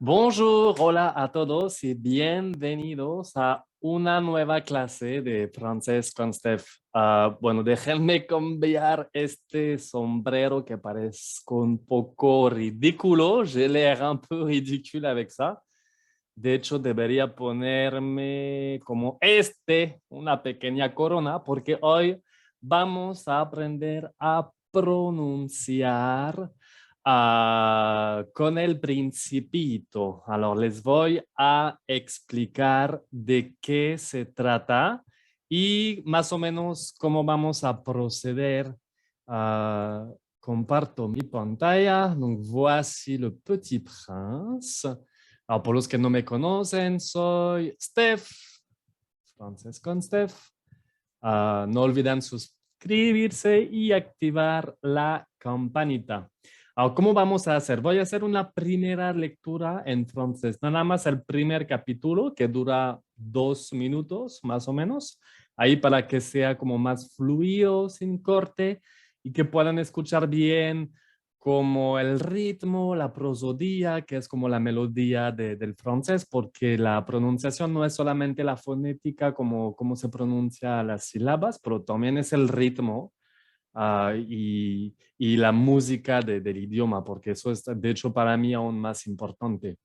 Bonjour, hola a todos y bienvenidos a una nueva clase de francés con Steph. Bueno, déjenme cambiar este sombrero que parece un poco ridículo. J'ai l'air un peu ridicule avec ça. De hecho, debería ponerme como una pequeña corona, porque hoy vamos a aprender a pronunciar con el principito. Alors, les voy a explicar de qué se trata y más o menos cómo vamos a proceder. Comparto mi pantalla. Donc, voici le Petit Prince. Alors, pour los que no me conocen, soy Steph, Francés con Steph. No olviden suscribirse y activar la campanita. Ahora, ¿cómo vamos a hacer? Voy a hacer una primera lectura en francés, nada más el primer capítulo que dura 2 minutos más o menos, ahí para que sea como más fluido, sin corte y que puedan escuchar bien como el ritmo, la prosodía, que es como la melodía del francés, porque la pronunciación no es solamente la fonética, como cómo se pronuncia las sílabas, pero también es el ritmo y la música del idioma, porque eso es, de hecho, para mí aún más importante.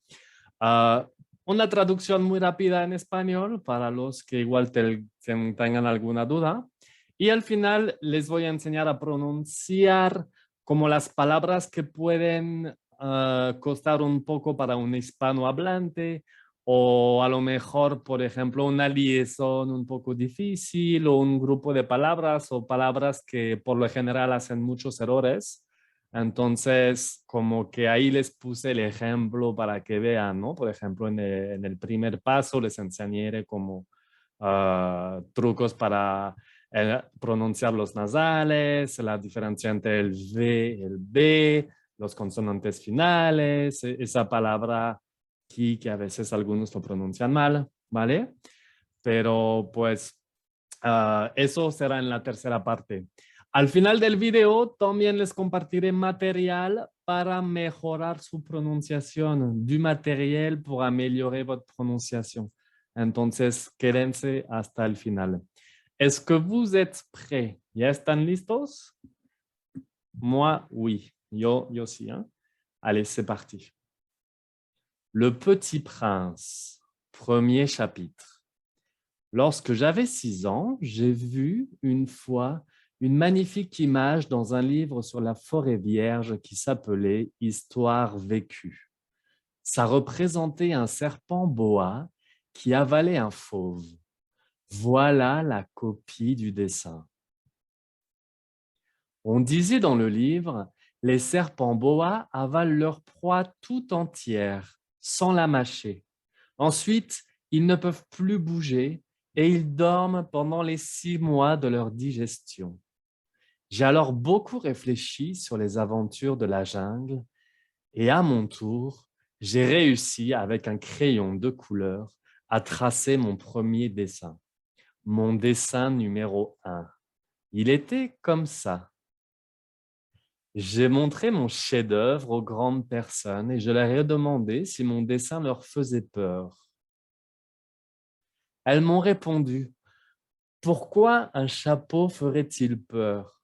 Uh, una traducción muy rápida en español para los que igual tengan alguna duda. Y al final les voy a enseñar a pronunciar como las palabras que pueden costar un poco para un hispanohablante o a lo mejor, por ejemplo, una liaison un poco difícil o un grupo de palabras o palabras que por lo general hacen muchos errores. Entonces, como que ahí les puse el ejemplo para que vean, ¿no? Por ejemplo, en el primer paso les enseñé como trucos para pronunciar los nasales, la diferencia entre el V y el B, los consonantes finales, esa palabra aquí que a veces algunos lo pronuncian mal, ¿vale? Pero pues eso será en la tercera parte. Al final del video también les compartiré material para mejorar su pronunciación, du materiel pour améliorer votre prononciation. Entonces, quédense hasta el final. Est-ce que vous êtes prêts? ¿Ya están listos? Moi, oui. Yo sí. Hein? Allez, c'est parti. Le Petit Prince, premier chapitre. Lorsque j'avais 6 ans, j'ai vu une fois une magnifique image dans un livre sur la forêt vierge qui s'appelait Histoire vécue. Ça représentait un serpent boa qui avalait un fauve. Voilà la copie du dessin. On disait dans le livre, les serpents boa avalent leur proie tout entière, sans la mâcher. Ensuite, ils ne peuvent plus bouger et ils dorment pendant les 6 mois de leur digestion. J'ai alors beaucoup réfléchi sur les aventures de la jungle et à mon tour, j'ai réussi avec un crayon de couleur à tracer mon premier dessin. Mon dessin numéro 1. Il était comme ça. J'ai montré mon chef-d'œuvre aux grandes personnes et je leur ai demandé si mon dessin leur faisait peur. Elles m'ont répondu, pourquoi un chapeau ferait-il peur?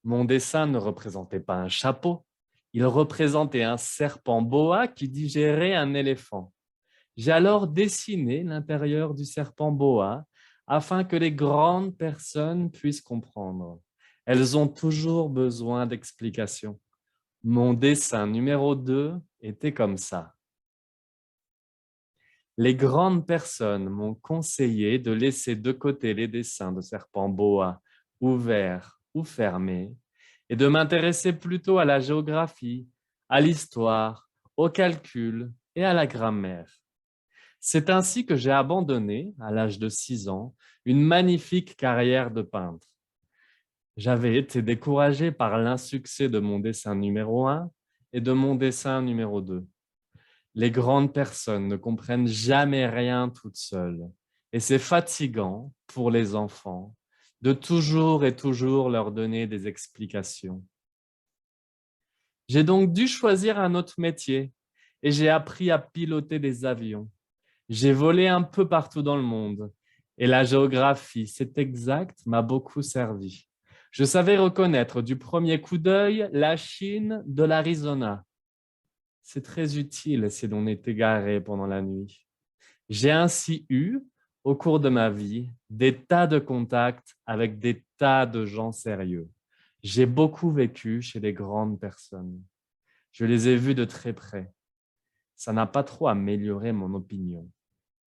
Mon dessin ne représentait pas un chapeau, il représentait un serpent boa qui digérait un éléphant. J'ai alors dessiné l'intérieur du serpent boa afin que les grandes personnes puissent comprendre. Elles ont toujours besoin d'explications. Mon dessin numéro 2 était comme ça. Les grandes personnes m'ont conseillé de laisser de côté les dessins de serpents boa, ouverts ou fermés, et de m'intéresser plutôt à la géographie, à l'histoire, au calcul et à la grammaire. C'est ainsi que j'ai abandonné, à l'âge de 6 ans, une magnifique carrière de peintre. J'avais été découragé par l'insuccès de mon dessin numéro 1 et de mon dessin numéro 2. Les grandes personnes ne comprennent jamais rien toutes seules. Et c'est fatigant pour les enfants de toujours et toujours leur donner des explications. J'ai donc dû choisir un autre métier et j'ai appris à piloter des avions. J'ai volé un peu partout dans le monde et la géographie, c'est exact, m'a beaucoup servi. Je savais reconnaître du premier coup d'œil la Chine de l'Arizona. C'est très utile si l'on est égaré pendant la nuit. J'ai ainsi eu, au cours de ma vie, des tas de contacts avec des tas de gens sérieux. J'ai beaucoup vécu chez les grandes personnes. Je les ai vus de très près. Ça n'a pas trop amélioré mon opinion.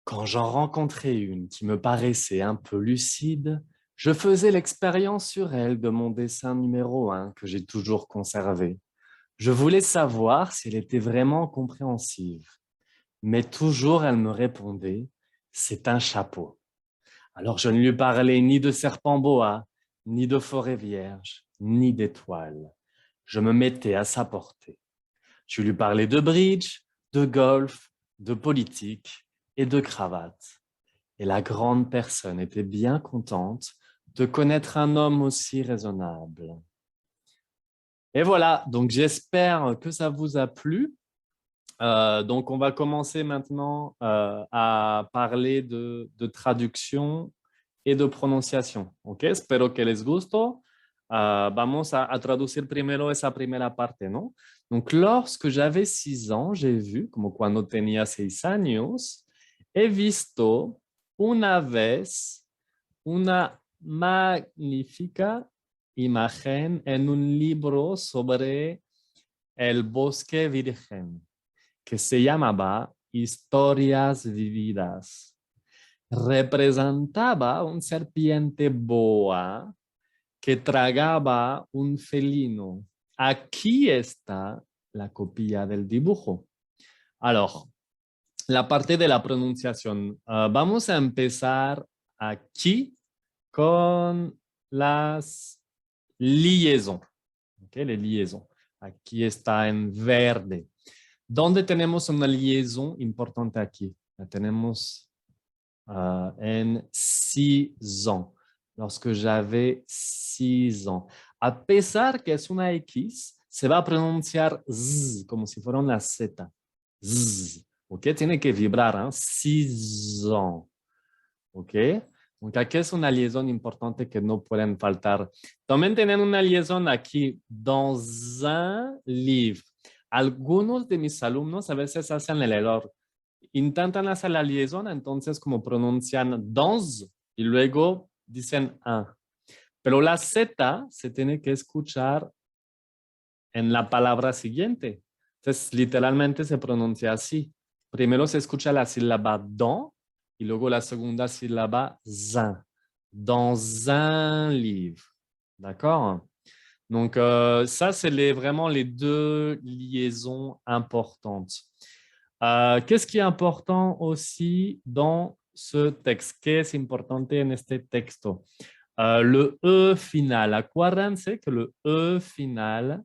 Quand j'en rencontrais une qui me paraissait un peu lucide, je faisais l'expérience sur elle de mon dessin numéro 1 que j'ai toujours conservé. Je voulais savoir si elle était vraiment compréhensive. Mais toujours elle me répondait « c'est un chapeau ». Alors je ne lui parlais ni de serpent boa, ni de forêt vierge, ni d'étoiles. Je me mettais à sa portée. Je lui parlais de bridge, de golf, de politique et de cravate. Et la grande personne était bien contente de connaître un homme aussi raisonnable. Et voilà, donc j'espère que ça vous a plu. Donc on va commencer maintenant à parler de traduction et de prononciación. ¿Ok? Espero que les gusto. Vamos a traducir primero esa primera parte, ¿no? Donc, lorsque j'avais 6 ans, j'ai vu, como cuando tenía 6 años, he visto una vez una magnífica imagen en un libro sobre el bosque virgen, que se llamaba Historias Vividas. Representaba un serpiente boa que tragaba un felino. Aquí está la copia del dibujo. Alors, la parte de la pronunciación. Vamos a empezar aquí con las liaisons. Okay, les liaisons. Aquí está en verde. ¿Dónde tenemos una liaison importante aquí? La tenemos en 6 ans, lorsque j'avais 6 ans. A pesar que es una X, se va a pronunciar Z, como si fuera una Z. Z, ¿ok? Tiene que vibrar, ¿eh? 6 ans, ¿ok? Donc aquí es una liaison importante que no pueden faltar. También tienen una liaison aquí, dans un livre. Algunos de mis alumnos a veces hacen el error. Intentan hacer la liaison, entonces como pronuncian dans y luego dicen un. Pero la Z se tiene que escuchar en la palabra siguiente. Entonces, literalmente se pronuncia así. Primero se escucha la sílaba dans y luego la segunda sílaba zin. Dans un livre. D'accord? Donc, ça, c'est vraiment les deux liaisons importantes. Qu'est-ce qui est important aussi dans ce texte? ¿Qué es importante en este texto? Le E final. Acuérdense que le E final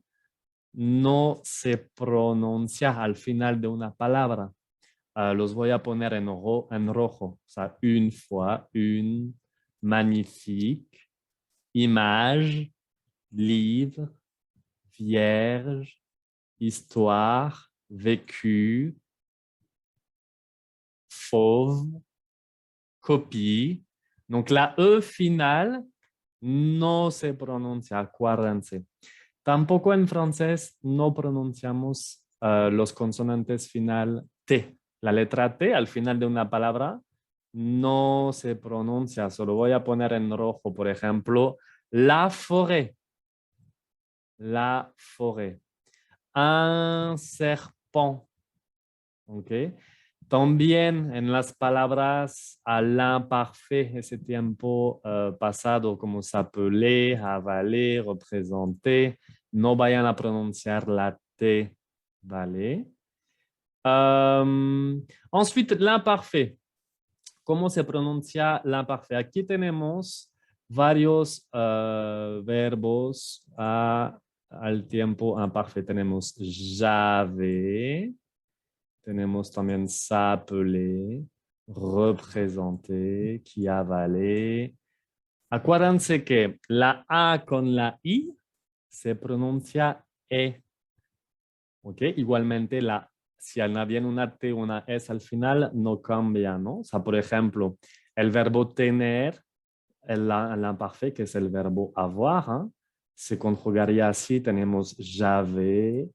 no se pronuncia al final de una palabra. Los voy a poner en rojo. O sea, une fois, une, magnifique, image, livre, vierge, histoire, vécu, fauve, copie. Donc la E finale no se pronuncia, acuérdense. Tampoco en francés no pronunciamos los consonantes final T. La letra T al final de una palabra no se pronuncia. Solo voy a poner en rojo, por ejemplo, la forêt. La forêt. Un serpent. ¿Ok? También en las palabras à l'imparfait, ese tiempo pasado, como s'appeler, avaler, représenter, no vayan a pronunciar la T, ¿vale? Ensuite, l'imparfait. ¿Cómo se pronuncia l'imparfait? Aquí tenemos varios verbos al tiempo imparfait. Tenemos j'avais. Tenemos también s'appeler, représenter, qui avalé. Acuérdense que la A con la I se pronuncia E. ¿Ok? Igualmente la si viene una T o una S al final, no cambia, ¿no? O sea, por ejemplo, el verbo tener, el imparfait, que es el verbo avoir, ¿eh? Se conjugaría así. Tenemos j'avais,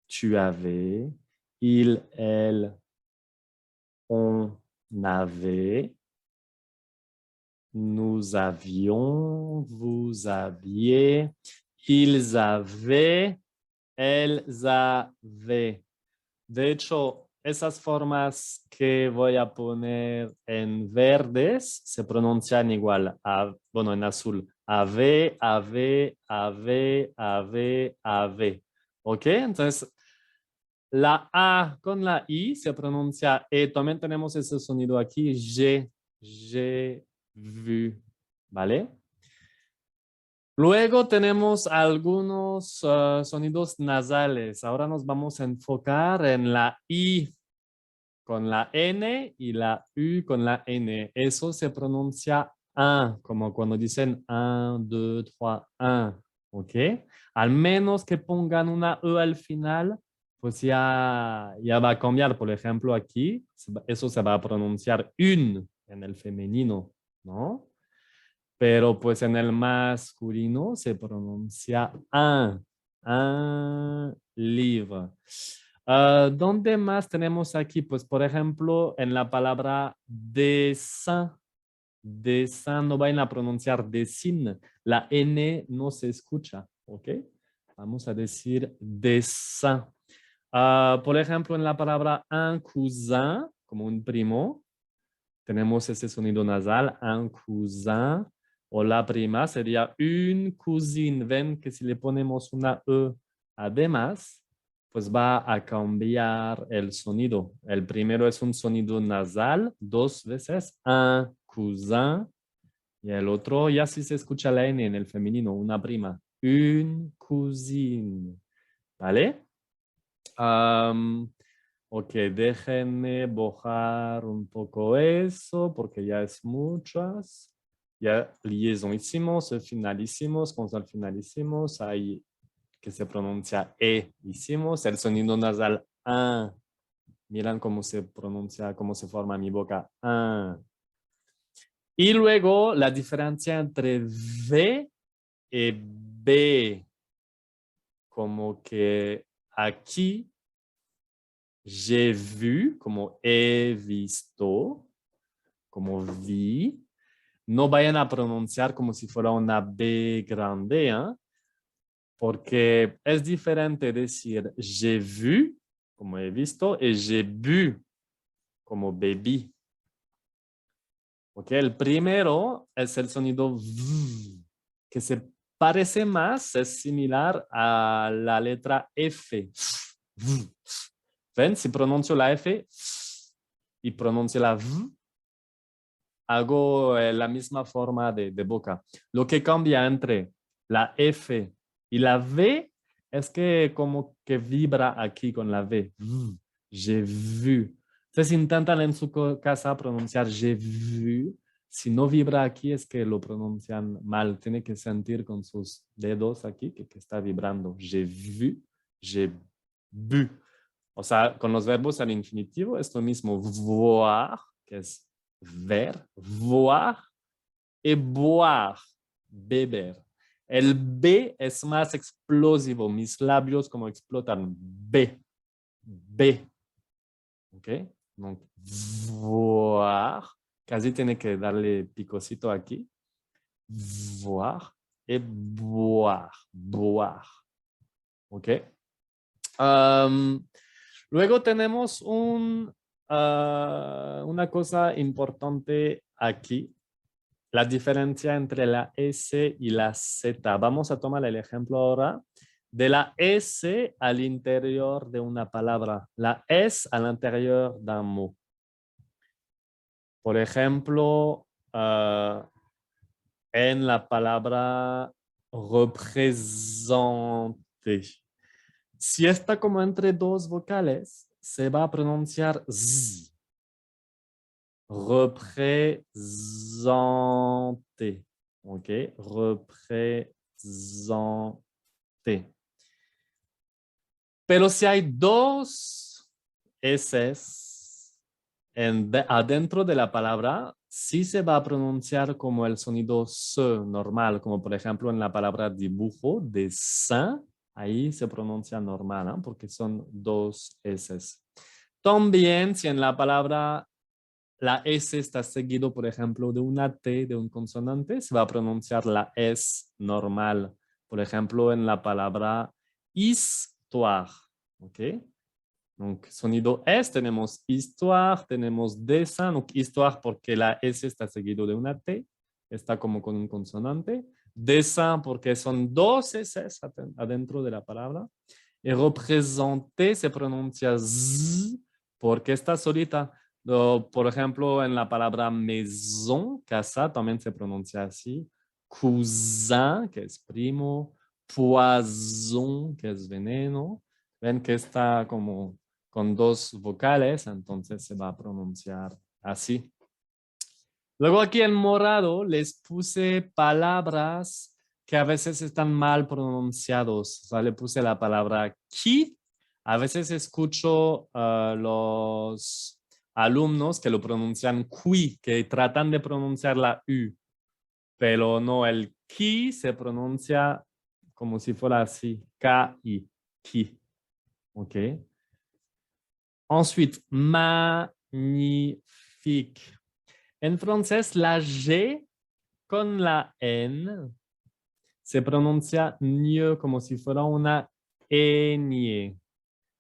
tu avais, il, elle, on avait, nous avions, vous aviez, ils avaient, elles avaient. De hecho, esas formas que voy a poner en verdes se pronuncian igual. Bueno, en azul. Ave, ave, ave, ave, ave. ¿Ok? Entonces, la A con la I se pronuncia E. También tenemos ese sonido aquí. J'ai vu. ¿Vale? Luego tenemos algunos sonidos nasales. Ahora nos vamos a enfocar en la I con la N y la U con la N. Eso se pronuncia un, como cuando dicen 1, 2, 3, 1. ¿Ok? Al menos que pongan una E al final, pues ya va a cambiar. Por ejemplo, aquí, eso se va a pronunciar une en el femenino, ¿no? Pero pues en el masculino se pronuncia un livre. ¿Dónde más tenemos aquí? Pues por ejemplo, en la palabra dessin. Dessin no vayan a pronunciar dessin. La N no se escucha, ¿ok? Vamos a decir dessin. Por ejemplo, en la palabra un cousin, como un primo, tenemos ese sonido nasal, un cousin. O la prima sería une cousine. Ven que si le ponemos una E además, pues va a cambiar el sonido. El primero es un sonido nasal, dos veces, un cousin. Y el otro ya sí se escucha la N en el femenino, una prima. Une cousine. ¿Vale? Ok, déjenme bajar un poco eso porque ya es muchas. Ya liaison hicimos, final hicimos, consonante final hicimos, ahí que se pronuncia E hicimos, el sonido nasal A. Miran cómo se pronuncia, cómo se forma mi boca A. Y luego la diferencia entre V y B, como que aquí j'ai vu, como he visto, como vi. No vayan a pronunciar como si fuera una B grande, ¿eh? Porque es diferente decir j'ai vu, como he visto, y j'ai bu, como bebí. Okay, el primero es el sonido V, que se parece más, es similar a la letra F. ¿Ven? Si pronuncio la F y pronuncio la V, hago la misma forma de boca. Lo que cambia entre la F y la V es que como que vibra aquí con la V. J'ai vu. Entonces intentan en su casa pronunciar j'ai vu. Si no vibra aquí es que lo pronuncian mal. Tiene que sentir con sus dedos aquí que está vibrando. J'ai vu, j'ai bu. O sea, con los verbos al infinitivo es lo mismo. Voir, que es ver, voir, y boire, beber. El B es más explosivo. Mis labios como explotan. B, B. ¿Ok? Donc, voir. Casi tiene que darle picocito aquí. Voir y boire, boire. ¿Ok? Luego tenemos una cosa importante aquí, la diferencia entre la S y la Z. Vamos a tomar el ejemplo ahora de la S al interior de una palabra, la S al interior d'un mot. Por ejemplo, en la palabra représenter. Si está como entre dos vocales, se va a pronunciar Z. Représenter. ¿Ok? Représenter. Pero si hay dos eses adentro de la palabra sí se va a pronunciar como el sonido S normal, como por ejemplo en la palabra dibujo, dessin, ahí se pronuncia normal, ¿no? Porque son dos eses. También si en la palabra la S está seguido, por ejemplo, de una T, de un consonante, se va a pronunciar la S normal. Por ejemplo, en la palabra histoire, ¿ok? Donc, sonido S, tenemos histoire, tenemos dessin. Donc, histoire porque la S está seguido de una T, está como con un consonante. Dessin porque son dos S adentro de la palabra. Y representé se pronuncia Z porque está solita. Por ejemplo, en la palabra maison, casa, también se pronuncia así. Cousin, que es primo. Poison, que es veneno. Ven que está como con dos vocales, entonces se va a pronunciar así. Luego aquí en morado les puse palabras que a veces están mal pronunciados. O sea, le puse la palabra qui. A veces escucho los alumnos que lo pronuncian qui, que tratan de pronunciar la U, pero no, el qui se pronuncia como si fuera así, K-I, qui. ¿Ok? Ensuite, magnifique. En francés, la G con la N se pronuncia ñ como si fuera una ñ.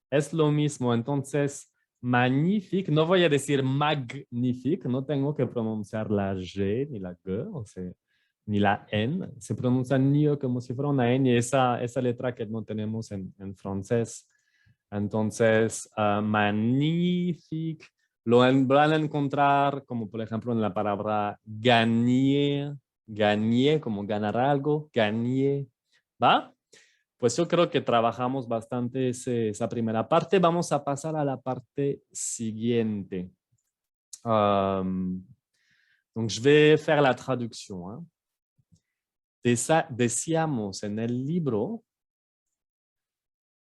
Es lo mismo, entonces, magnifique, no voy a decir magnifique, no tengo que pronunciar la G ni la G, o sea, ni la N. Se pronuncia ñ como si fuera una ñ, esa letra que no tenemos en francés. Entonces, magnifique, lo van a encontrar como por ejemplo en la palabra gagner, gagner como ganar algo, gagner, ¿va? Pues yo creo que trabajamos bastante esa primera parte. Vamos a pasar a la parte siguiente. Donc, je vais faire la traducción. ¿Eh? Decíamos en el libro,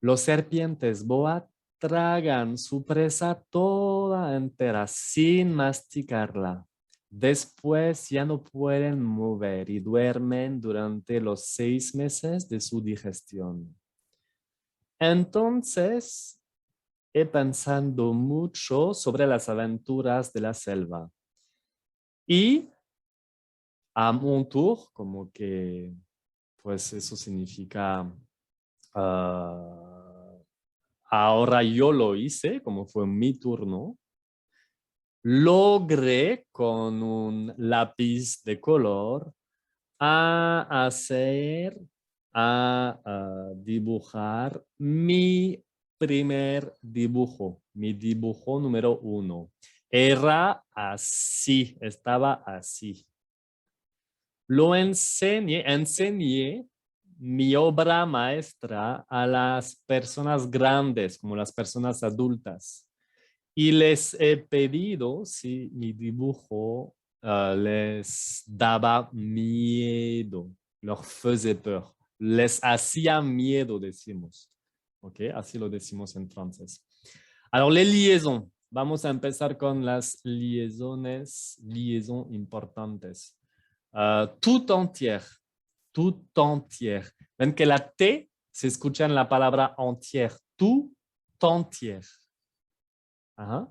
los serpientes boa tragan su presa toda entera sin masticarla. Después ya no pueden mover y duermen durante los 6 meses de su digestión. Entonces, he pensado mucho sobre las aventuras de la selva. Y a mon tour, como que, pues eso significa... ahora yo lo hice, como fue mi turno, logré con un lápiz de color a dibujar mi primer dibujo, mi dibujo número 1. Era así, estaba así. Lo enseñé mi obra maestra a las personas grandes, como las personas adultas. Y les he pedido si mi dibujo les daba miedo, leur faisait peur. Les hacía miedo, decimos. ¿Ok? Así lo decimos en francés. Alors, les liaisons. Vamos a empezar con las liaisons importantes. Tout entière. Tout entière. Ven que la T se escucha en la palabra entière. Tout entière. Ajá.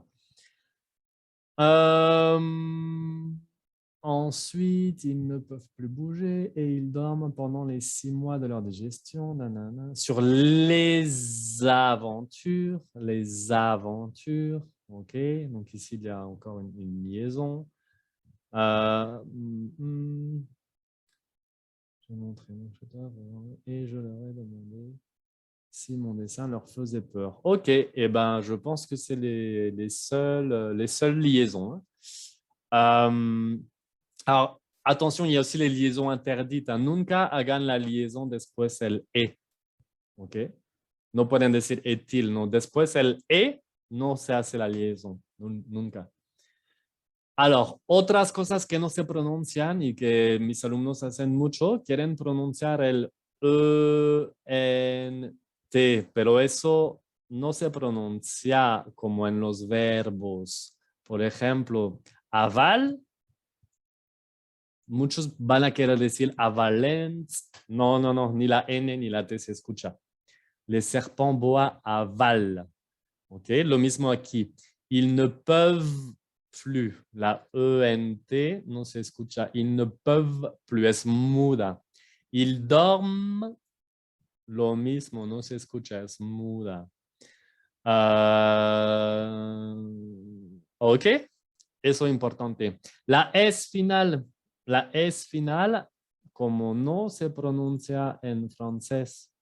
Ensuite, ils ne peuvent plus bouger et ils dorment pendant les 6 mois de leur digestion. Nanana. Sur les aventures. Les aventures. OK. Donc ici, il y a encore une liaison. J'ai montré mon chef-d'œuvre et je leur ai demandé si mon dessin leur faisait peur. OK, eh ben, je pense que c'est les seules liaisons. Hein. Alors, attention, il y a aussi les liaisons interdites. Hein. Nunca hagan la liaison después el e. ¿Ok? No pueden decir etil, no. Después el e no se hace la liaison. Nunca. Alors, otras cosas que no se pronuncian y que mis alumnos hacen mucho, quieren pronunciar el e, en, T, pero eso no se pronuncia como en los verbos. Por ejemplo, aval. Muchos van a querer decir avalens. No, no, no, ni la N ni la T se escucha. Les serpents boa aval. ¿Ok? Lo mismo aquí. Ils ne peuvent plus. La ENT no se escucha. Ils ne peuvent plus. Es muda. Ils dorment. Lo mismo, no se escucha. Es muda. Ok. Eso es importante. La S final. La S final, como no se pronuncia en francés.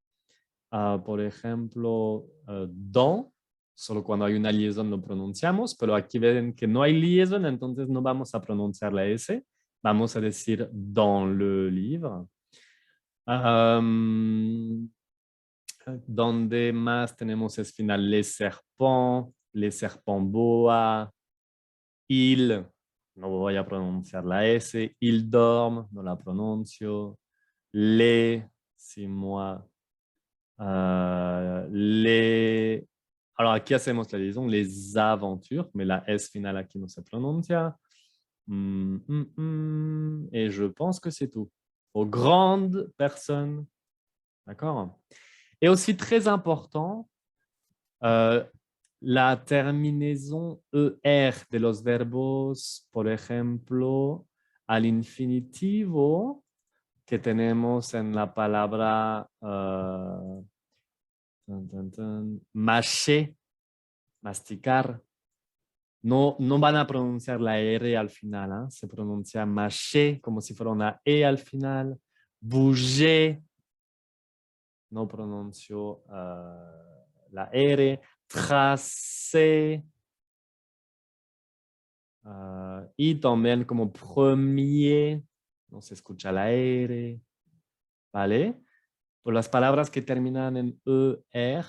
Por ejemplo, dans. Solo cuando hay una liaison lo pronunciamos, pero aquí ven que no hay liaison, entonces no vamos a pronunciar la S. Vamos a decir dans le livre. Donde más tenemos es final les serpents boa, il, no voy a pronunciar la S, il dorme, no la pronuncio, les, si moi, les. Alors aquí hacemos la liaison, les aventures, mais la S finale aquí no se pronuncia. Et je pense que c'est tout. Aux grandes personnes. D'accord? Et aussi très important, la terminaison ER de los verbos, por ejemplo, al infinitivo que tenemos en la palabra mâcher, masticar. No, no van a pronunciar la R al final, ¿eh? Se pronuncia mâcher como si fuera una E al final. Bouger, no pronuncio la R. Tracer. Y también como premier, no se escucha la R. ¿Vale? Por las palabras que terminan en ER,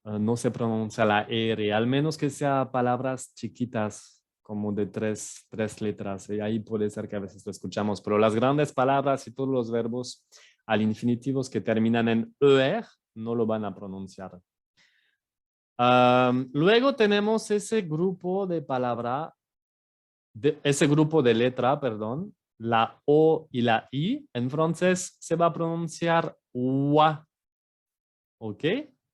no se pronuncia la R, al menos que sea palabras chiquitas, como de tres letras. Y ahí puede ser que a veces lo escuchamos, pero las grandes palabras y todos los verbos al infinitivos que terminan en ER no lo van a pronunciar. Luego tenemos ese grupo de palabra, ese grupo de letra, perdón, la O y la I. En francés se va a pronunciar wa. ¿Ok?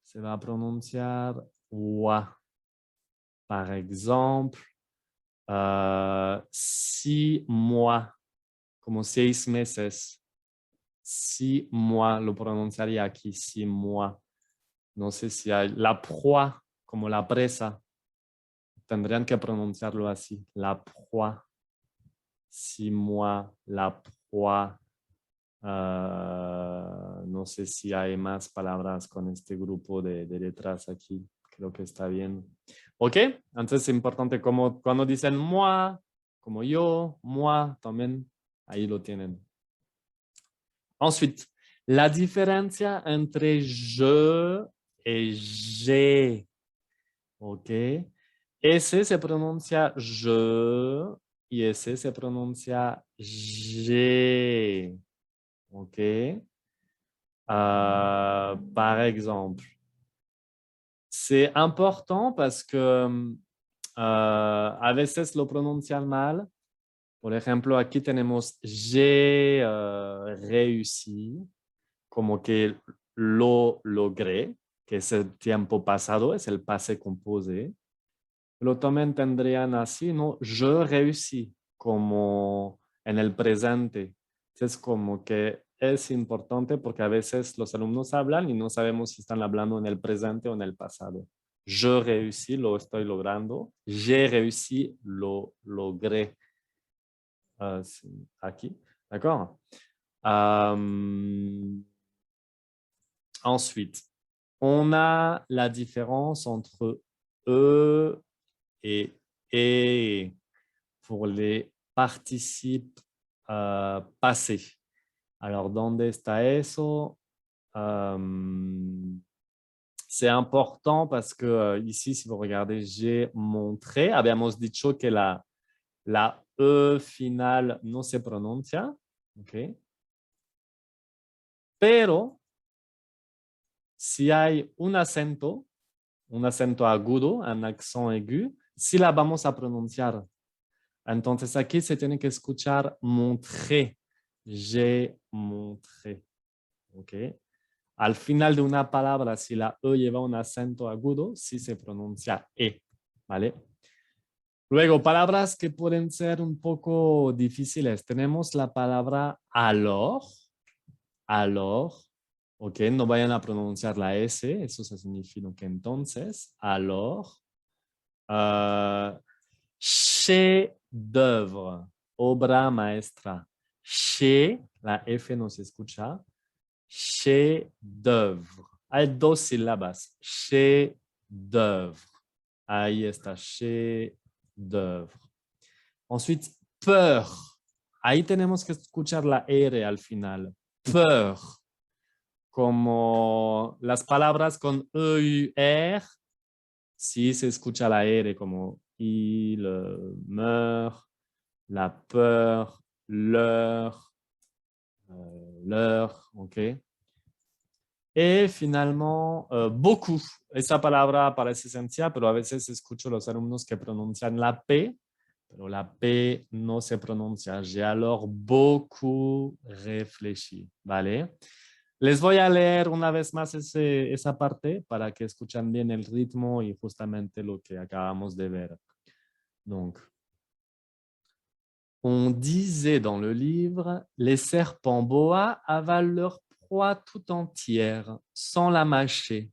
Se va a pronunciar wa. Par exemple, 6 mois, como 6 meses. 6 mois, lo pronunciaría aquí, 6 mois. No sé si hay la proie, como la presa. Tendrían que pronunciarlo así, la proie. 6 mois, la proie. No sé si hay más palabras con este grupo de letras aquí. Creo que está bien. ¿Ok? Entonces es importante como cuando dicen moi, como yo, moi, también ahí lo tienen. Ensuite, la diferencia entre je et j'ai. ¿Ok? Ese se pronuncia je y ese se pronuncia j'ai. ¿Ok? Par exemple, c'est important parce que a veces lo pronuncian mal. Por ejemplo, aquí tenemos j'ai réussi, como que lo logré, que es el tiempo pasado, es el passé composé. Lo también tendrían así, ¿no? Je réussis, como en el presente. Es como que es importante porque a veces los alumnos hablan y no sabemos si están hablando en el presente o en el pasado. Je réussis, lo estoy logrando. J'ai réussi, lo logré. Aquí, d'accord? Ensuite, on a la différence entre E et pour les participes passés. Alors, ¿dónde está eso? C'est important parce que ici, si vous regardez, j'ai montré. Habíamos dicho que la E final no se pronuncia. ¿Okay? Pero si hay un acento, un acento agudo, un accent aigu, si la vamos a pronunciar. Entonces aquí se tiene que escuchar montré, j'ai montré. ¿Ok? Al final de una palabra, si la E lleva un acento agudo, sí se pronuncia E. ¿Vale? Luego, palabras que pueden ser un poco difíciles. Tenemos la palabra alors. Alors. ¿Ok? No vayan a pronunciar la S. Eso significa que entonces. Alors. Chef d'œuvre, obra maestra. Chef, la F no se escucha. Chef d'œuvre. Hay dos sílabas. Chef d'œuvre. Ahí está, chef d'œuvre. Ensuite, peur. Ahí tenemos que escuchar la R al final. Peur. Como las palabras con E-U-R, sí se escucha la R como il meurt, la peur, l'heure, ¿ok? Y finalmente, beaucoup. Esa palabra parece sencilla, pero a veces escucho los alumnos que pronuncian la P, pero la P no se pronuncia. J'ai alors beaucoup réfléchi, ¿vale? Les voy a leer una vez más esa parte para que escuchen bien el ritmo y justamente lo que acabamos de ver. Donc, on disait dans le livre, les serpents boa avalent leur proie tout entière, sans la mâcher.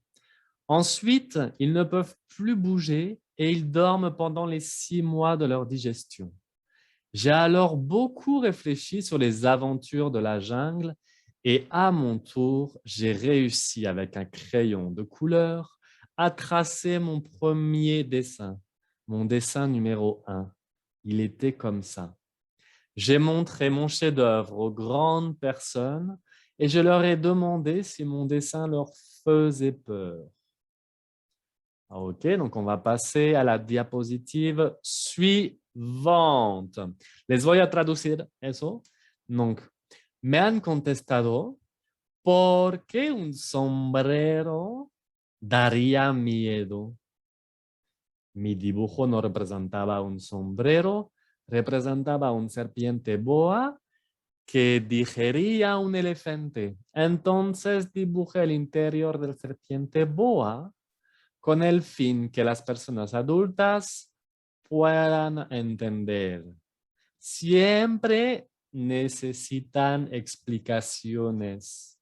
Ensuite, ils ne peuvent plus bouger et ils dorment pendant les 6 mois de leur digestion. J'ai alors beaucoup réfléchi sur les aventures de la jungle et à mon tour, j'ai réussi avec un crayon de couleur à tracer mon premier dessin, mon dessin numéro 1. Il était comme ça. J'ai montré mon chef-d'œuvre aux grandes personnes et je leur ai demandé si mon dessin leur faisait peur. Ok, donc on va passer à la diapositive suivante. Les voy a traducir eso. Donc, me han contestado, ¿por qué un sombrero daría miedo? Mi dibujo no representaba un sombrero, representaba un serpiente boa que digería un elefante. Entonces dibujé el interior del serpiente boa con el fin que las personas adultas puedan entender. Siempre necesitan explicaciones.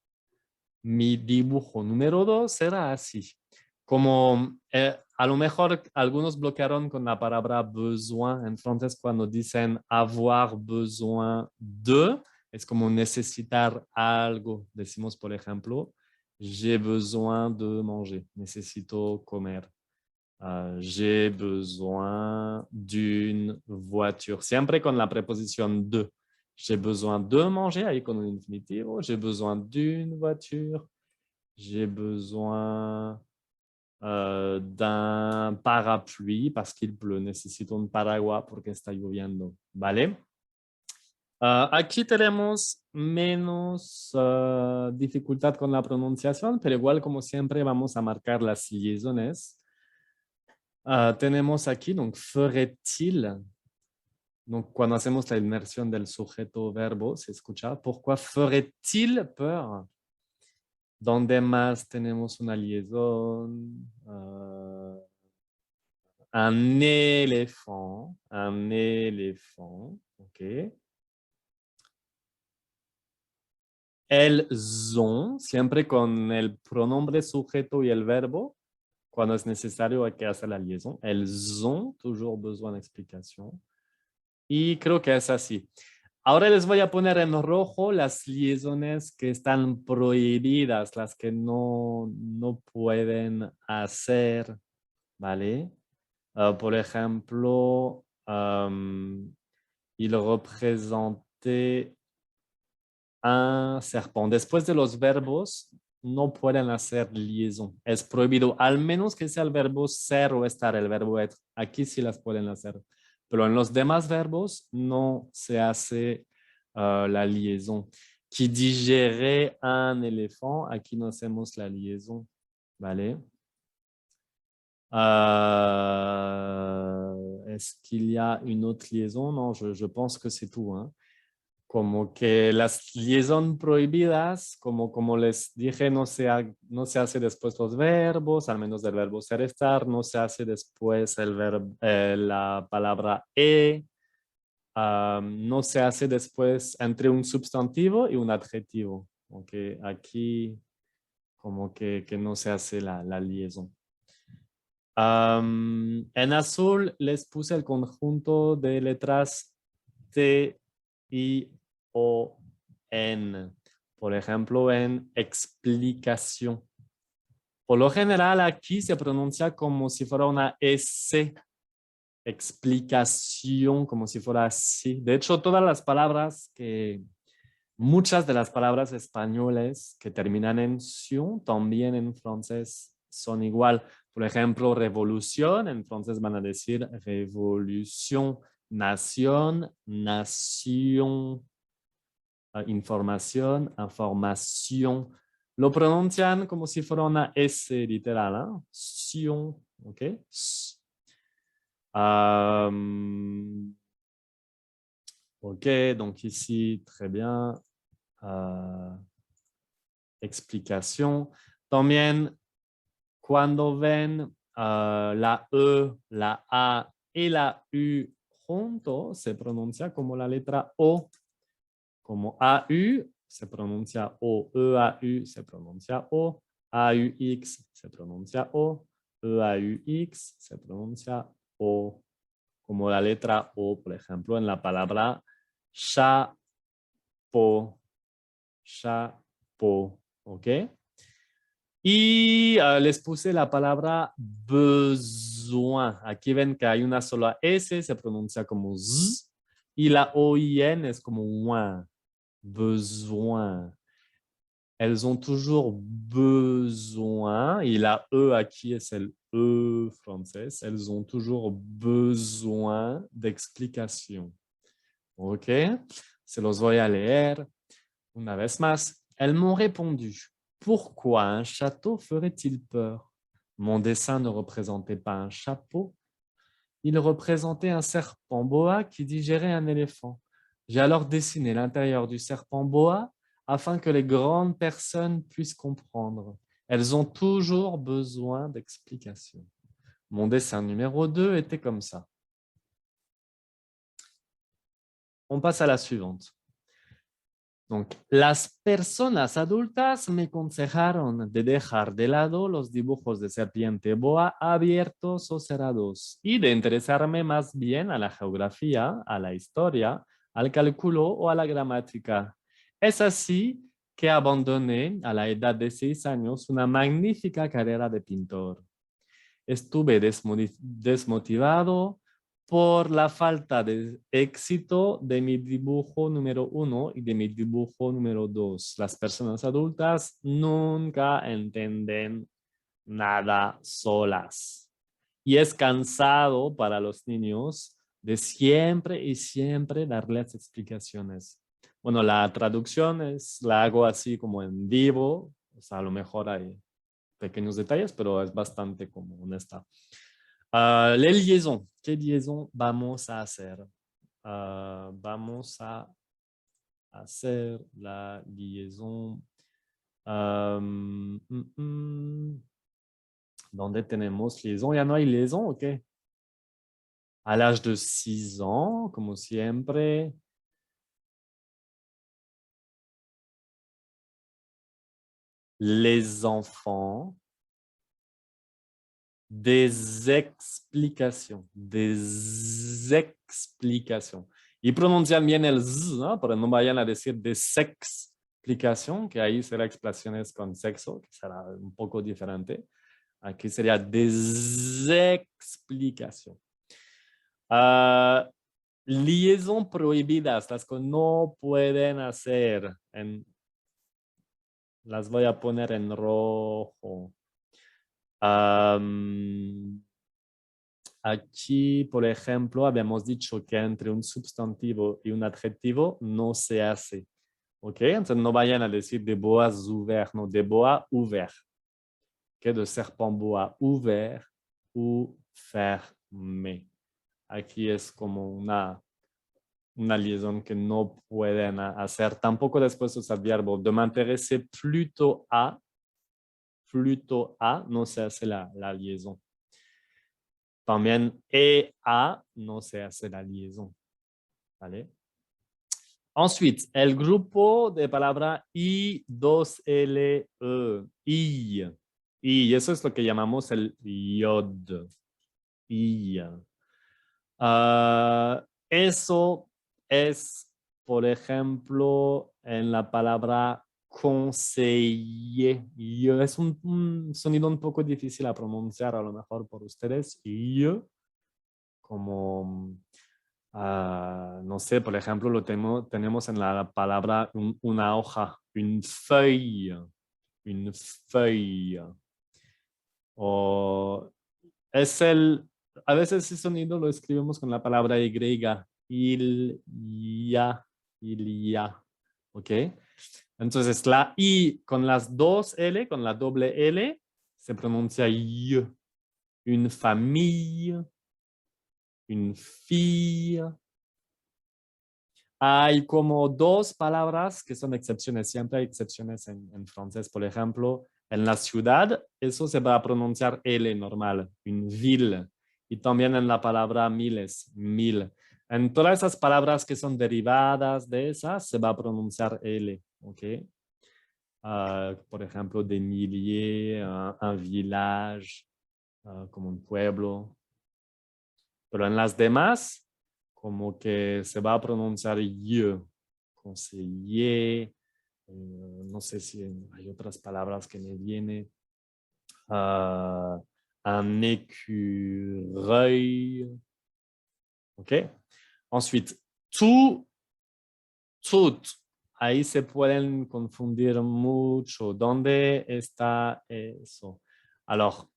Mi dibujo número 2 será así. Como a lo mejor algunos bloquearon con la palabra besoin, entonces cuando dicen avoir besoin de, es como necesitar algo. Decimos, por ejemplo, j'ai besoin de manger, necesito comer. J'ai besoin d'une voiture. Siempre con la preposición de. J'ai besoin de manger, ahí con un infinitivo. J'ai besoin d'une voiture. J'ai besoin d'un parapluie parce qu'il pleut. Necesito un paraguas porque está lloviendo. ¿Vale? Aquí tenemos menos dificultad con la pronunciación, pero igual como siempre vamos a marcar las liaisons. Tenemos aquí, donc, ferait-il. Donc, cuando hacemos la inmersión del sujeto-verbo, se escucha. ¿Pourquoi ferait-il peur? ¿Dónde más tenemos una liaison? Un éléphant. Un éléphant. OK. Elles ont, siempre con el pronombre sujeto y el verbo. Cuando es necesario hay que hacer la liaison. Elles ont toujours besoin d'explication. Y creo que es así. Ahora les voy a poner en rojo las liaisons que están prohibidas, las que no pueden hacer, ¿vale? Por ejemplo, il représentait un serpent. Después de los verbos, no pueden hacer liaison. Es prohibido, al menos que sea el verbo ser o estar, el verbo être. Aquí sí las pueden hacer. Pero en los demás verbos no se hace la liaison. Qui digérait un éléphant, aquí no hacemos la liaison. ¿Vale? Est-ce qu'il y a une autre liaison? Non, je pense que c'est tout, hein. Como que las liaisons prohibidas, como les dije, no se hace después los verbos, al menos del verbo ser estar, no se hace después la palabra no se hace después entre un sustantivo y un adjetivo. Aunque aquí como que no se hace la liaison. En azul les puse el conjunto de letras T, I, O, N. Por ejemplo, en explicación. Por lo general, aquí se pronuncia como si fuera una S. Explicación, como si fuera así. De hecho, muchas de las palabras españoles que terminan en sion, también en francés son igual. Por ejemplo, revolución, en francés van a decir revolución, nación, nación, información, información. Lo pronuncian como si fuera una S literal, ¿eh? Sion, ¿ok? Ok, donc ici, très bien. Explicación. También cuando ven la E, la A y la U juntos, se pronuncia como la letra O. Como AU se pronuncia O, EAU se pronuncia O, AUX se pronuncia O, EAUX se pronuncia O. Como la letra O, por ejemplo, en la palabra chapeau, chapeau, ¿ok? Y les puse la palabra besoin. Aquí ven que hay una sola S, se pronuncia como Z, y la OIN es como ouin, besoin. Elles ont toujours besoin, et la E aquí es el E français, elles ont toujours besoin d'explication. ¿Ok? Se los voy a leer una vez más. Elles m'ont répondu. Pourquoi un château ferait-il peur? Mon dessin ne représentait pas un chapeau. Il représentait un serpent boa qui digérait un éléphant. J'ai alors dessiné l'intérieur du serpent boa afin que les grandes personnes puissent comprendre. Elles ont toujours besoin d'explications. Mon dessin numéro 2 était comme ça. On passe à la suivante. Donc, las personas adultas me aconsejaron de dejar de lado los dibujos de serpiente boa abiertos o cerrados y de interesarme más bien a la geografía, a la historia, al cálculo o a la gramática. Es así que abandoné a la edad de 6 años una magnífica carrera de pintor. Estuve desmotivado por la falta de éxito de mi dibujo número 1 y de mi dibujo número 2. Las personas adultas nunca entienden nada solas. Y es cansado para los niños de siempre y siempre darles explicaciones. Bueno, la traducción la hago así como en vivo, o sea, a lo mejor hay pequeños detalles, pero es bastante como honesta. Les liaisons. ¿Qué liaison vamos a hacer? Vamos a hacer la liaison. ¿Dónde tenemos liaison? ¿Ya no hay liaison o qué? À l'âge de 6 ans, como siempre. Les enfants. Des explications. Des explications. Y pronuncian bien el z, ¿no? Pero no vayan a decir des explications, que ahí será explicaciones con sexo, que será un poco diferente. Aquí sería des explications. Liaison prohibidas, las que no pueden hacer. Las voy a poner en rojo. Aquí, por ejemplo, habíamos dicho que entre un sustantivo y un adjetivo no se hace. ¿Ok? Entonces no vayan a decir de boas ouverts, no, de boa ouvert. ¿Ok? De serpent boa ouvert, ou fermé. Aquí es como una liaison que no pueden hacer. Tampoco después usar verbo. De m'intéresser plutôt à, no se hace la liaison. También et à, no se hace la liaison. ¿Vale? Ensuite, el grupo de palabra I2LE. I. Y eso es lo que llamamos el iod. I. Eso es, por ejemplo, en la palabra conseiller. Y es un sonido un poco difícil a pronunciar, a lo mejor por ustedes. Y como, no sé, por ejemplo, tenemos en la palabra una hoja, une feuille. Une feuille. O es a veces ese sonido lo escribimos con la palabra Y, ilia, ¿ok? Entonces la I con las dos L, con la doble L, se pronuncia Y. Une famille, une fille. Hay como dos palabras que son excepciones, siempre hay excepciones en francés. Por ejemplo, en la ciudad, eso se va a pronunciar L normal, une ville. Y también en la palabra miles, mil. En todas esas palabras que son derivadas de esas, se va a pronunciar L, ¿ok? Por ejemplo, des milliers, un village, como un pueblo. Pero en las demás, como que se va a pronunciar Y, conseiller, no sé si hay otras palabras que me vienen. Un écureuil. ¿Ok? Ensuite, tout, tout. Ahí se pueden confundir mucho. ¿Dónde está eso? Alors,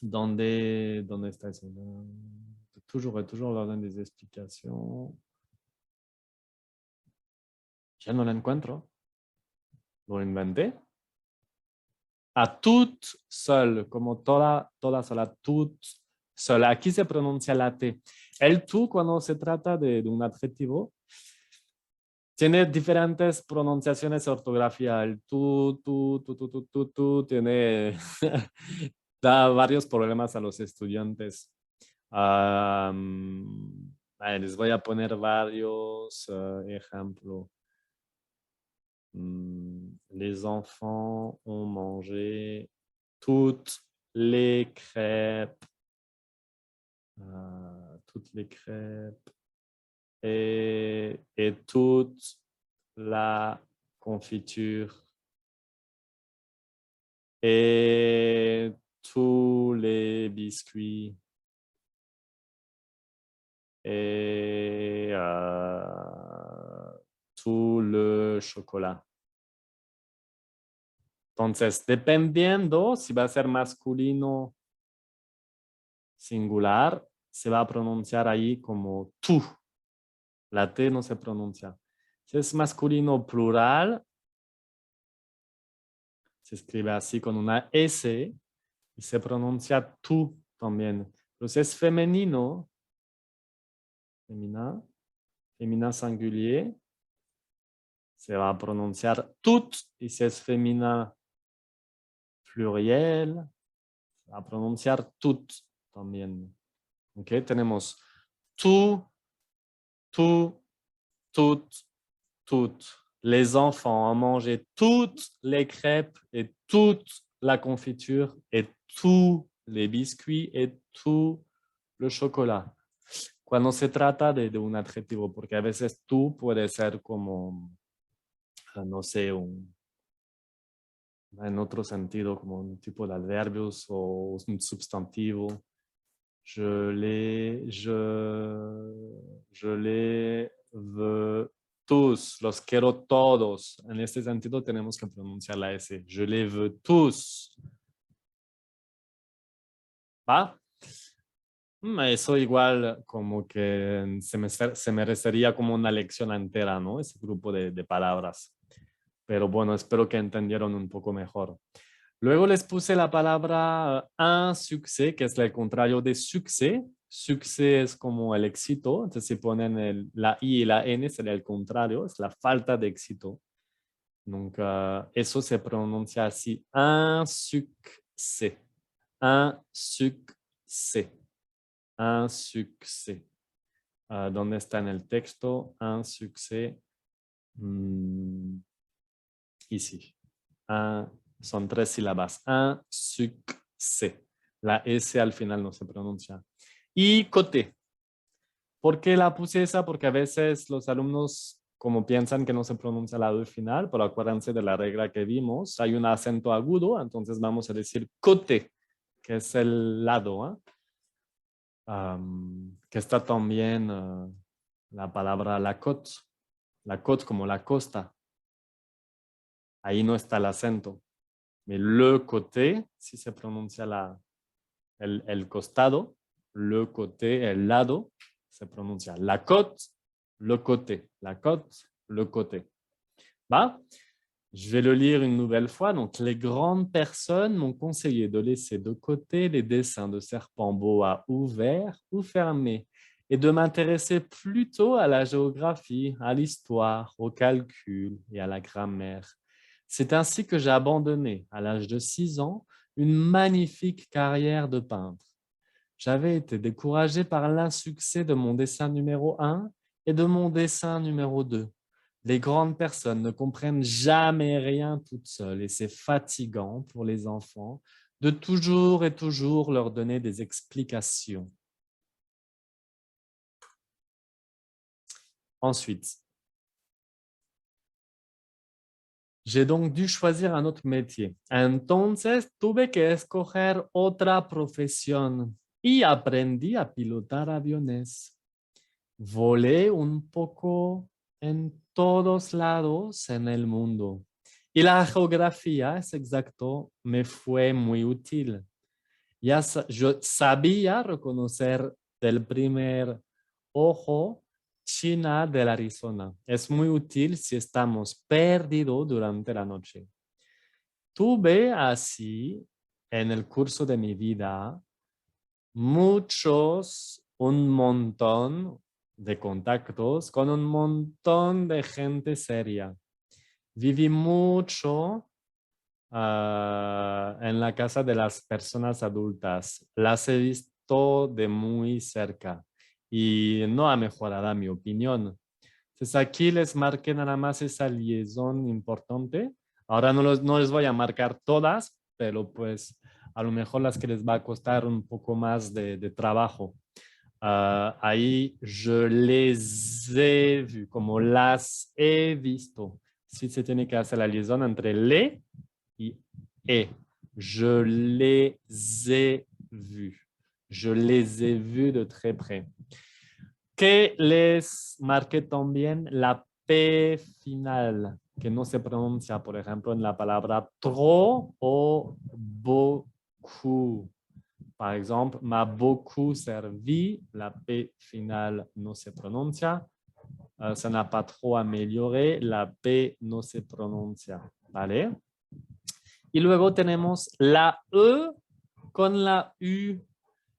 ¿dónde está eso? Toujours l'ordre des explications. Ya no la encuentro. Lo inventé. A tout seul, como toda sola, tout seul. Aquí se pronuncia la T. El tú, cuando se trata de un adjetivo, tiene diferentes pronunciaciones de ortografía. El tú, tiene da varios problemas a los estudiantes. Les voy a poner varios ejemplos. Les enfants ont mangé toutes les crêpes. Toutes les crêpes. Et toute la confiture. Et tous les biscuits. Et tout le chocolat. Entonces, dependiendo si va a ser masculino singular, se va a pronunciar ahí como tú. La T no se pronuncia. Si es masculino plural, se escribe así con una S y se pronuncia tú también. Pero si es femenino, femina singulier, se va a pronunciar tout. Y si es femina pluriel, se va a pronunciar tout también. ¿Ok? Tenemos tú, tout, tout. Les enfants ont mangé toutes les crêpes et toute la confiture et tous les biscuits et tout le chocolat. Cuando se trata de un adjetivo, porque a veces tú puede ser como, no sé, en otro sentido, como un tipo de adverbios o un sustantivo. Je les veux tous, los quiero todos. En este sentido tenemos que pronunciar la S. Je les veux tous. ¿Va? Eso igual como que se merecería como una lección entera, ¿no? Ese grupo de palabras. Pero bueno, espero que entendieron un poco mejor. Luego les puse la palabra insuccès, que es el contrario de succès. Succès es como el éxito, entonces si ponen la I y la N sería el contrario, es la falta de éxito. Nunca, eso se pronuncia así, insuccès, insuccès, insuccès. ¿Dónde está en el texto? Insuccès. Ici. Son 3 sílabas. Insuccès. La S al final no se pronuncia. Y côté. ¿Por qué la puse esa? Porque a veces los alumnos como piensan que no se pronuncia la U final, pero acuérdense de la regla que vimos. Hay un acento agudo, entonces vamos a decir côté, que es el lado. Que está también la palabra la côte como la costa. Ahí no está el acento. Le côté, si se pronuncia el costado, le côté, el lado, se pronuncia la côte, le côté, la côte, le côté. Va? Je vais le lire une nouvelle fois. Donc, les grandes personnes m'ont conseillé de laisser de côté les dessins de serpents boa ouverts ou fermés et de m'intéresser plutôt à la géographie, à l'histoire, au calcul et à la grammaire. C'est ainsi que j'ai abandonné, à l'âge de 6 ans, une magnifique carrière de peintre. J'avais été découragé par l'insuccès de mon dessin numéro 1 et de mon dessin numéro 2. Les grandes personnes ne comprennent jamais rien toutes seules et c'est fatigant pour les enfants de toujours et toujours leur donner des explications. Ensuite, j'ai donc dû choisir un autre métier. Entonces tuve que escoger otra profesión y aprendí a pilotar aviones. Volé un poco en todos lados en el mundo. Y la geografía, es exacto, me fue muy útil. Yo sabía reconocer del primer ojo China del Arizona. Es muy útil si estamos perdidos durante la noche. Tuve así, en el curso de mi vida, un montón de contactos con un montón de gente seria. Viví mucho en la casa de las personas adultas. Las he visto de muy cerca y no ha mejorado mi opinión. Entonces aquí les marqué nada más esa liaison importante. Ahora no les voy a marcar todas, pero pues a lo mejor las que les va a costar un poco más de trabajo. Ahí je les he vu, como las he visto. Sí se tiene que hacer la liaison entre le y e. Je les ai vus. Je les ai vus de très près. Que les marqué también la P final, que no se pronuncia, por ejemplo, en la palabra trop o beaucoup. Par exemple, m'a beaucoup servi, la P finale no se pronuncia. Ça n'a pas trop amélioré, la P no se pronuncia. ¿Vale? Y luego tenemos la E con la U.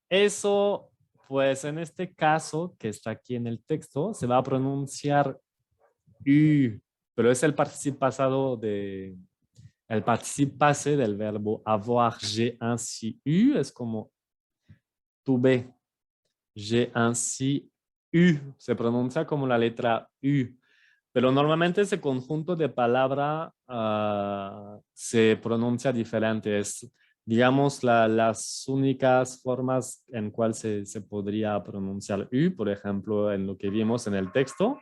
Eso, pues en este caso, que está aquí en el texto, se va a pronunciar U, pero es el participio pasado el participio pase del verbo avoir. J'ai ainsi eu, es como tuve. J'ai ainsi eu, se pronuncia como la letra U. Pero normalmente ese conjunto de palabra se pronuncia diferente. Es, digamos, las únicas formas en cual se podría pronunciar U, por ejemplo, en lo que vimos en el texto.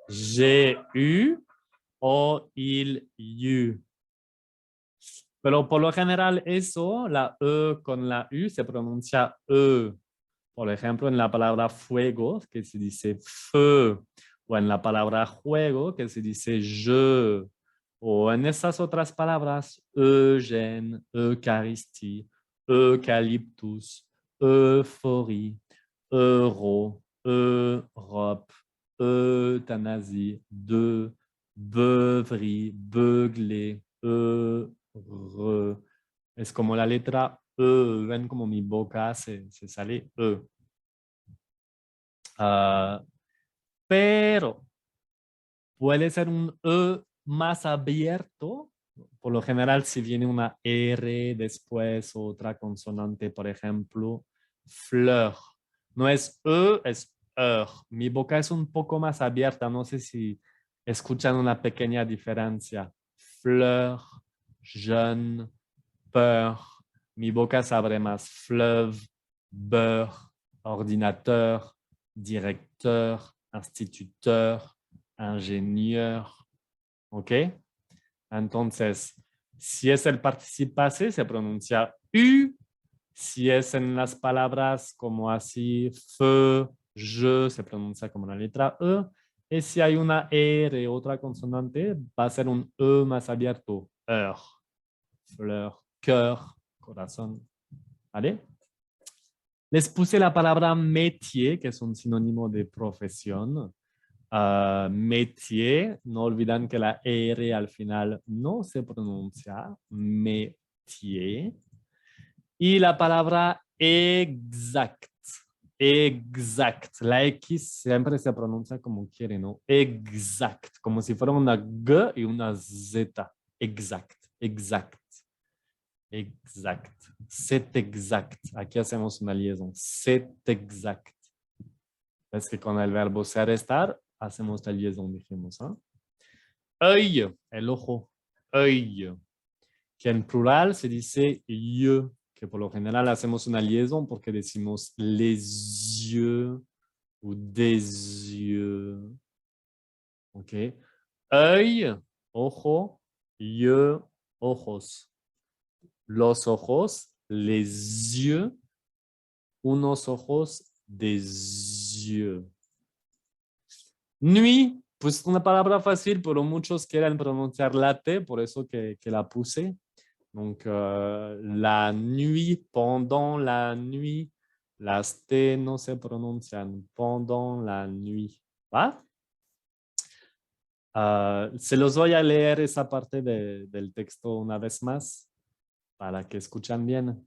J'ai eu o il eu. Pero por lo general eso, la E con la U se pronuncia E. Por ejemplo, en la palabra fuego, que se dice feu, o en la palabra juego, que se dice je, o en esas otras palabras, Eugène, Eucharistie, eucalyptus, euphorie, euro, Europe, euthanasie, de, beuverie, beugler, heureux, Es como la letra E. Ven como mi boca se sale E. Ah, pero puede ser un E más abierto. Por lo general, si viene una R después, otra consonante, por ejemplo, fleur. No es E, es ER. Mi boca es un poco más abierta. No sé si escuchan una pequeña diferencia. Fleur, jeune, peur. Mi boca se abre más. Fleuve, beurre, ordinateur, directeur, instituteur, ingénieur. ¿Ok? Entonces, si es el participio se pronuncia U. Si es en las palabras como así, feu, je, se pronuncia como la letra E. Y si hay una R, otra consonante, va a ser un E más abierto. Heure, fleur, cœur, corazón. ¿Vale? Les puse la palabra métier, que es un sinónimo de profesión. Métier, no olvidan que la R al final no se pronuncia, métier. Y la palabra exact, exact. La X siempre se pronuncia como quiere, ¿no? Exact, como si fuera una G y una Z. Exact, exact, exact. C'est exact. Aquí hacemos una liaison. C'est exact. Es que con el verbo ser, estar, hacemos la liaison, dijimos. ¿Eh? Œil, el ojo. Œil. Que en plural se dice yeux, que por lo general hacemos una liaison porque decimos les yeux ou des yeux. ¿Ok? Œil, ojo, yeux, ojos. Los ojos, les yeux, unos ojos, des yeux. Nuit, pues una palabra fácil, pero muchos quieren pronunciar la T, por eso que la puse. Donc, la nuit, pendant la nuit, las T no se pronuncian, pendant la nuit. ¿Va? Se los voy a leer esa parte del texto una vez más para que escuchen bien.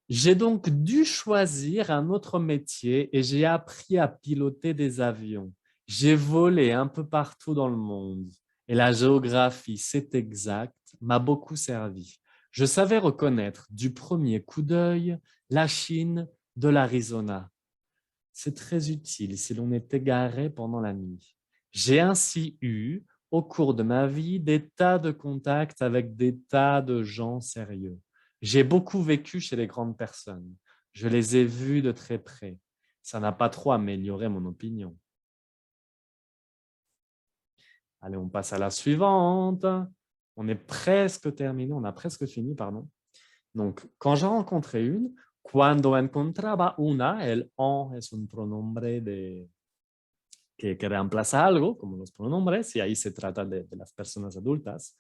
J'ai donc dû choisir un autre métier et j'ai appris à piloter des avions. J'ai volé un peu partout dans le monde et la géographie, c'est exact, m'a beaucoup servi. Je savais reconnaître du premier coup d'œil la Chine de l'Arizona. C'est très utile si l'on est égaré pendant la nuit. J'ai ainsi eu, au cours de ma vie, des tas de contacts avec des tas de gens sérieux. J'ai beaucoup vécu chez les grandes personnes. Je les ai vus de très près. Ça n'a pas trop amélioré mon opinion. Allez, on passe à la suivante. On est presque terminé, on a presque fini, pardon. Donc, quand j'en rencontrais une, cuando encontraba una, el on es un pronombre que reemplaza algo, como los pronombres, y ahí se trata de las personas adultas.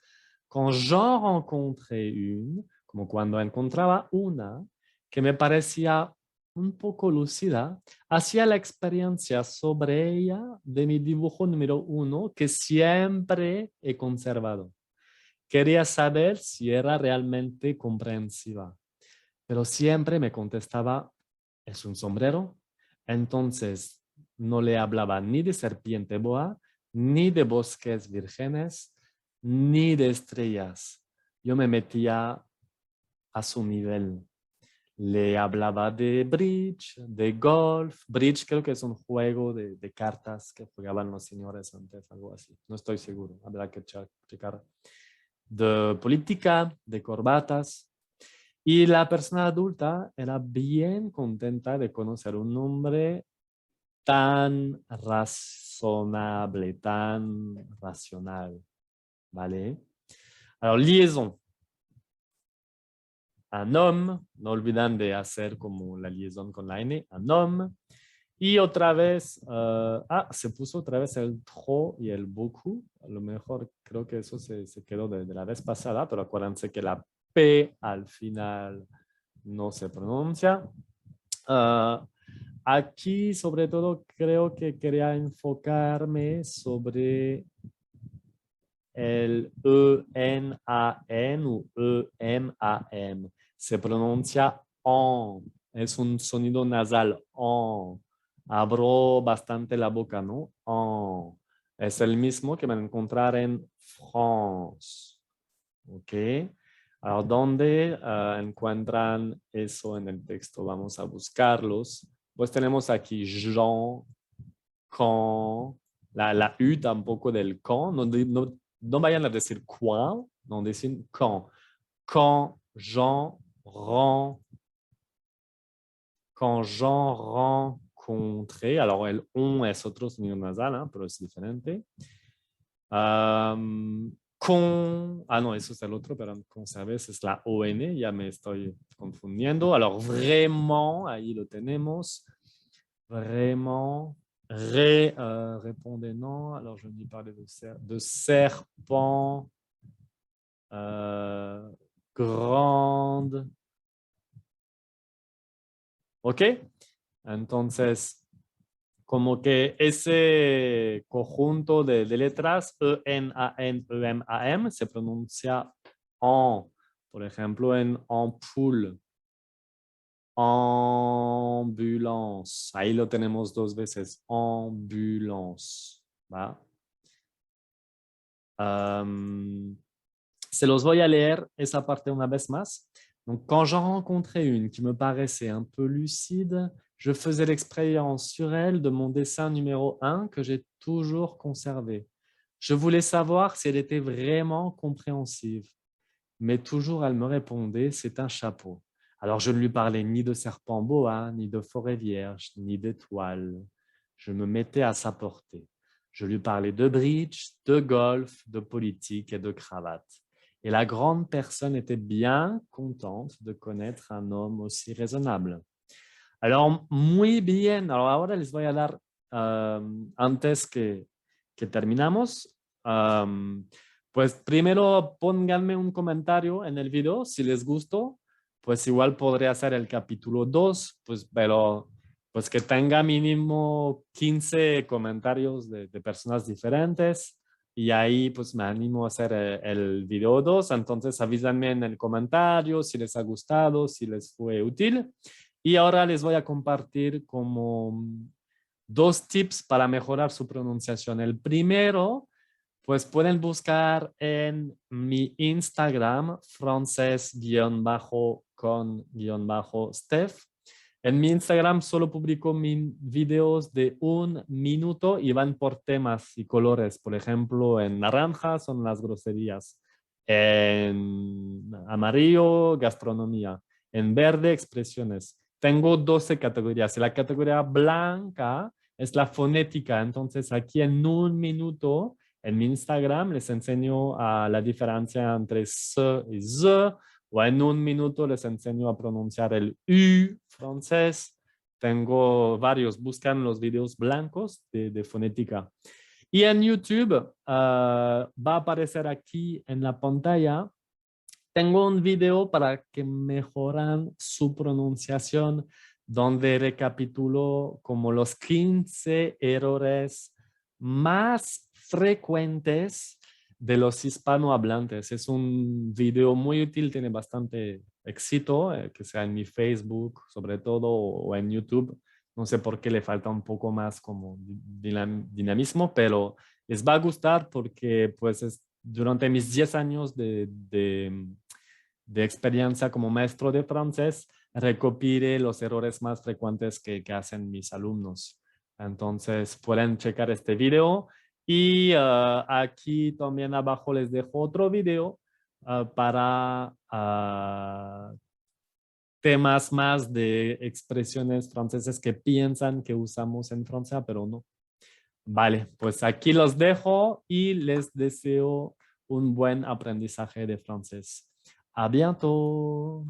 Quand j'en rencontré une, como cuando encontraba una, que me parecía un poco lúcida, hacía la experiencia sobre ella de mi dibujo número 1 que siempre he conservado. Quería saber si era realmente comprensiva, pero siempre me contestaba, ¿es un sombrero? Entonces, no le hablaba ni de serpiente boa, ni de bosques vírgenes, ni de estrellas. Yo me metía a su nivel. Le hablaba de bridge, de golf. Bridge creo que es un juego de cartas que jugaban los señores antes, algo así. No estoy seguro, habrá que checar. De política, de corbatas. Y la persona adulta era bien contenta de conocer un hombre tan razonable, tan racional, ¿vale? Alors, liaison. Un homme, no olvidan de hacer como la liaison con la N, un homme. Y otra vez, se puso otra vez el trop y el beaucoup. A lo mejor creo que eso se quedó de la vez pasada, pero acuérdense que la P al final no se pronuncia. Aquí, sobre todo, creo que quería enfocarme sobre el E-N-A-N o E-M-A-M. Se pronuncia on. Es un sonido nasal. On. Abro bastante la boca, ¿no? On. Es el mismo que van a encontrar en France. ¿Ok? Ahora, ¿dónde encuentran eso en el texto? Vamos a buscarlos. Pues tenemos aquí Jean, quand, la U tampoco del quand, no vayan a decir quoi, no dicen quand. Quand Jean rencontré, alors el on es otro sonido nasal, ¿eh? Pero es diferente. No, eso es el otro, pero como sabes es la ON, ya me estoy confundiendo. Alors vraiment, ahí lo tenemos. Vraiment, répondez non. Alors je me parlais de serpent, grande. ¿Ok? Entonces, como que ese conjunto de letras E-N-A-N, E-M-A-M se pronuncia en, por ejemplo, en ampoule, ambulance. Ahí lo tenemos dos veces, ambulance. ¿Va? Se los voy a leer esa parte una vez más. Donc, quand j'en rencontrais une qui me paraissait un peu lucide, je faisais l'expérience sur elle de mon dessin numéro 1 que j'ai toujours conservé. Je voulais savoir si elle était vraiment compréhensive. Mais toujours elle me répondait, c'est un chapeau. Alors je ne lui parlais ni de serpent boa, ni de forêt vierge, ni d'étoiles. Je me mettais à sa portée. Je lui parlais de bridge, de golf, de politique et de cravate. Et la grande personne était bien contente de connaître un homme aussi raisonnable. Alors, muy bien. Alors, ahora les voy a dar, antes que terminamos, pues primero pónganme un comentario en el video si les gustó. Pues igual podría hacer el capítulo 2, pues, pero pues que tenga mínimo 15 comentarios de personas diferentes. Y ahí pues me animo a hacer el video 2. Entonces avísenme en el comentario si les ha gustado, si les fue útil. Y ahora les voy a compartir como 2 tips para mejorar su pronunciación. El primero, pues pueden buscar en mi Instagram, frances_con_Steph. En mi Instagram solo publico videos de 1 minuto y van por temas y colores. Por ejemplo, en naranja son las groserías. En amarillo, gastronomía. En verde, expresiones. Tengo 12 categorías. Y la categoría blanca es la fonética. Entonces, aquí en 1 minuto, en mi Instagram, les enseño la diferencia entre S y Z. O en 1 minuto les enseño a pronunciar el U francés. Tengo varios. Buscan los videos blancos de fonética. Y en YouTube va a aparecer aquí en la pantalla. Tengo un video para que mejoran su pronunciación donde recapitulo como los 15 errores más frecuentes de los hispanohablantes. Es un video muy útil, tiene bastante éxito, que sea en mi Facebook sobre todo o en YouTube. No sé por qué le falta un poco más como dinamismo, pero les va a gustar porque pues durante mis 10 años de experiencia como maestro de francés, recopilé los errores más frecuentes que hacen mis alumnos. Entonces pueden checar este video y aquí también abajo les dejo otro video para temas más de expresiones francesas que piensan que usamos en Francia, pero no. Vale, pues aquí los dejo y les deseo un buen aprendizaje de francés. À bientôt!